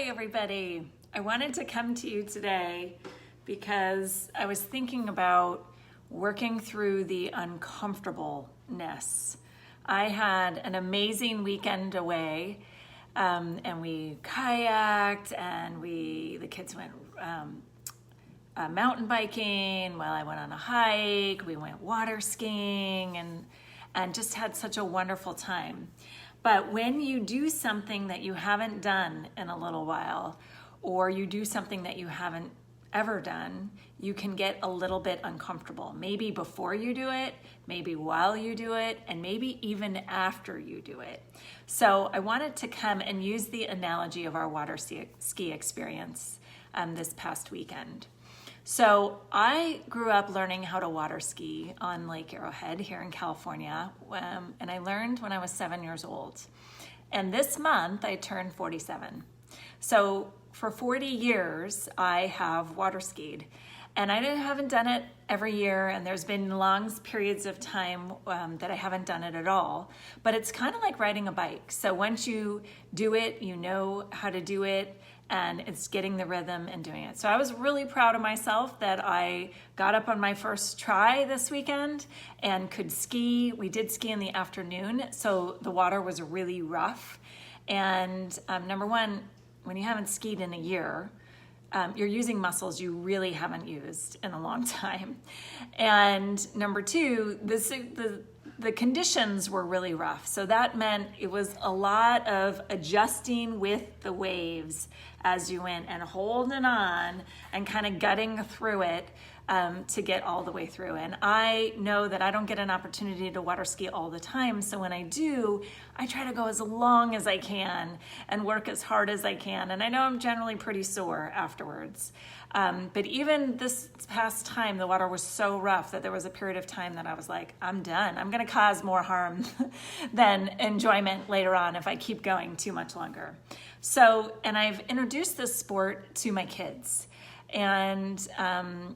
everybody. I wanted to come to you today because I was thinking about working through the uncomfortableness. I had an amazing weekend away, and we kayaked, and the kids went mountain biking while I went on a hike. We went water skiing and just had such a wonderful time. But when you do something that you haven't done in a little while, or you do something that you haven't ever done, you can get a little bit uncomfortable. Maybe before you do it, maybe while you do it, and maybe even after you do it. So I wanted to come and use the analogy of our water ski experience this past weekend. So I grew up learning how to water ski on Lake Arrowhead here in California, and I learned when I was 7 years old. And this month I turned 47. So for 40 years I have water skied, and I haven't done it every year, and there's been long periods of time that I haven't done it at all. But it's kind of like riding a bike. So once you do it, you know how to do it, and it's getting the rhythm and doing it. So I was really proud of myself that I got up on my first try this weekend and could ski. We did ski in the afternoon, so the water was really rough. And number one, when you haven't skied in a year, you're using muscles you really haven't used in a long time. And number two, the conditions were really rough. So that meant it was a lot of adjusting with the waves as you went and holding on and kind of gutting through it to get all the way through. And I know that I don't get an opportunity to water ski all the time. So when I do, I try to go as long as I can and work as hard as I can. And I know I'm generally pretty sore afterwards. But even this past time, the water was so rough that there was a period of time that I was like, I'm done. I'm going to cause more harm than enjoyment later on if I keep going too much longer. So, and I've introduced this sport to my kids. And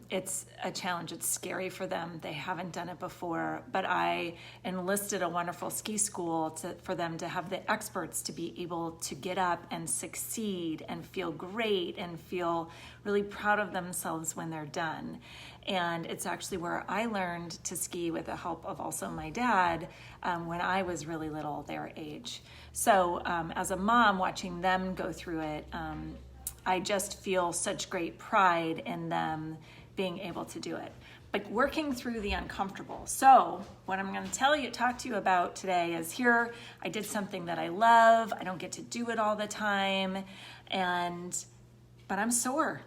it's a challenge. It's scary for them. They haven't done it before, but I enlisted a wonderful ski school for them to have the experts to be able to get up and succeed and feel great and feel really proud of themselves when they're done. And it's actually where I learned to ski with the help of also my dad when I was really little, their age. So as a mom, watching them go through it, I just feel such great pride in them being able to do it. But working through the uncomfortable. So what I'm going to talk to you about today is here I did something that I love. I don't get to do it all the time, but I'm sore.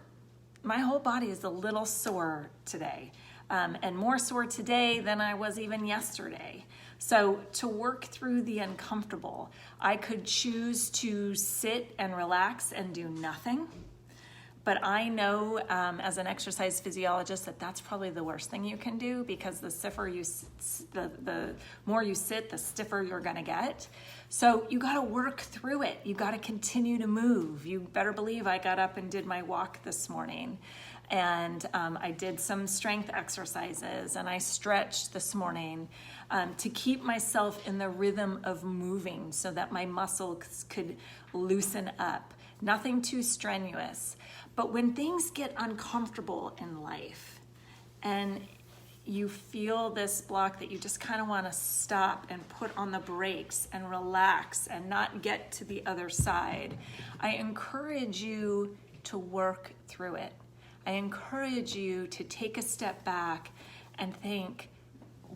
My whole body is a little sore today, and more sore today than I was even yesterday. So to work through the uncomfortable, I could choose to sit and relax and do nothing. But I know as an exercise physiologist that that's probably the worst thing you can do, because the more you sit, the stiffer you're gonna get. So you gotta work through it. You gotta continue to move. You better believe I got up and did my walk this morning. And I did some strength exercises, and I stretched this morning to keep myself in the rhythm of moving so that my muscles could loosen up. Nothing too strenuous. But when things get uncomfortable in life and you feel this block that you just kind of want to stop and put on the brakes and relax and not get to the other side, I encourage you to work through it. I encourage you to take a step back and think,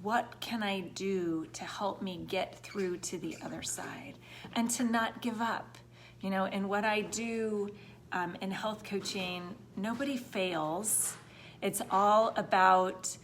what can I do to help me get through to the other side? And to not give up. You know, in what I do in health coaching, nobody fails. It's all about,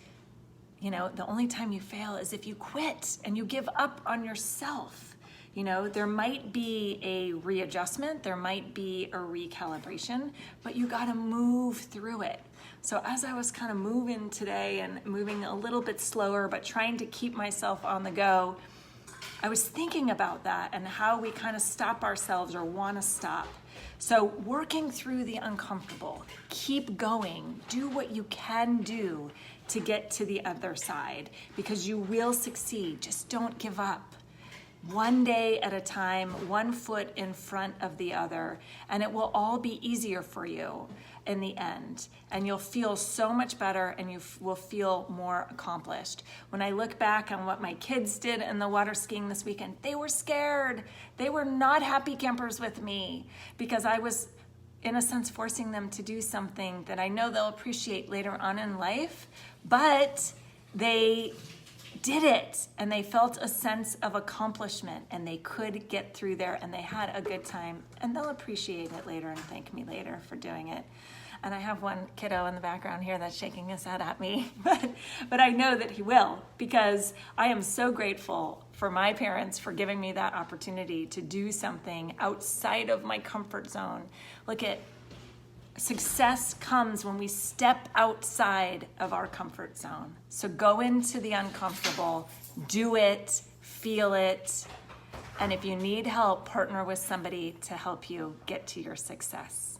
you know, the only time you fail is if you quit and you give up on yourself. You know, there might be a readjustment, there might be a recalibration, but you got to move through it. So as I was kind of moving today and moving a little bit slower, but trying to keep myself on the go, I was thinking about that and how we kind of stop ourselves or want to stop. So working through the uncomfortable, keep going, do what you can do to get to the other side, because you will succeed. Just don't give up. one day at a time, one foot in front of the other, and it will all be easier for you in the end. And you'll feel so much better, and you will feel more accomplished. When I look back on what my kids did in the water skiing this weekend, they were scared. They were not happy campers with me because I was, in a sense, forcing them to do something that I know they'll appreciate later on in life, but they did it, and they felt a sense of accomplishment, and they could get through there, and they had a good time, and they'll appreciate it later and thank me later for doing it. And I have one kiddo in the background here that's shaking his head at me, but I know that he will, because I am so grateful for my parents for giving me that opportunity to do something outside of my comfort zone. Look at success comes when we step outside of our comfort zone. So go into the uncomfortable, do it, feel it, and if you need help, partner with somebody to help you get to your success.